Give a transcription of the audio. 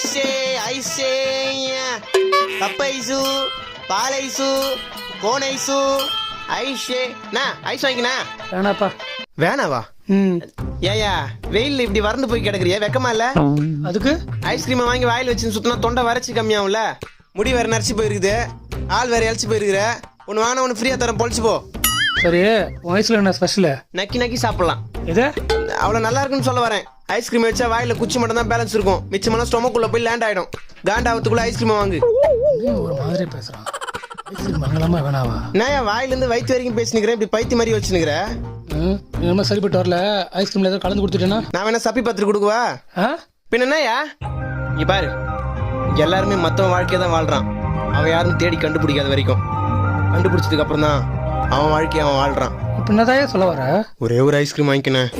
ஐஸே ஐஸே cup ice பால் ice cone ice ஐஷே ice வாங்கினா வேணாப்பா. வேணாவா? ஏயா வெயில்ல இப்படி வறண்டு போய் கிடக்குறியா, வெக்கமா இல்ல? அதுக்கு ஐஸ்கிரீமை வாங்கி வாயில் வச்சு சுத்தினா தொண்டை வறட்சி கம்மியாகும்ல, முடி வேற நரைச்சு போயிருக்குது, ஆள் வேற இழைச்சி போயிருக்குற. ஒன்னு வாங்கினா ஒன்னு ஃப்ரீயா தரேன், பொழிச்சு போ. சரி, உன் வயசுல என்ன ஸ்பெஷல்? நக்கி நக்கி சாப்பிடலாம். எது அவ்வளவு நல்லா இருக்குன்னு சொல்ல வரேன். ஐஸ்கிரீம் வச்சா வாயில குச்சி மட்டும் தான் பேலன்ஸ் இருக்கும், மிச்சமான ஸ்டொமக்குள்ள போய் லேண்ட் ஆயிடும். காண்டாவத்துக்குள்ள ஐஸ்கிரீம் வாங்கு. ஒரு மாதிரி பேசுறான். ஐஸ்கிரீம் வாங்கலாமா வேணாவா? நான் வாயில இருந்து வயிற்று வரைக்கும் பேசினுக்கிறேன், இப்படி பைத்தி மாதிரி வச்சுனுக்கிற. என்ன சரிப்பட்டு வரல? ஐஸ்கிரீம்ல ஏதாவது கலந்து கொடுத்துட்டேன்னா நான் வேணா சப்பி பத்திரி கொடுக்குவா? பின்ன என்னயா நீ பாரு, எல்லாருமே மத்தவன் வாழ்க்கையை தான் வாழ்றான், அவன் யாரும் தேடி கண்டுபிடிக்காத வரைக்கும். கண்டுபிடிச்சதுக்கு அப்புறம் தான் அவன் வாழ்க்கையை அவன் வாழ்றான். இப்ப என்னதான் சொல்ல வர? ஒரே ஒரு ஐஸ்கிரீம் வாங்கிக்கினேன்.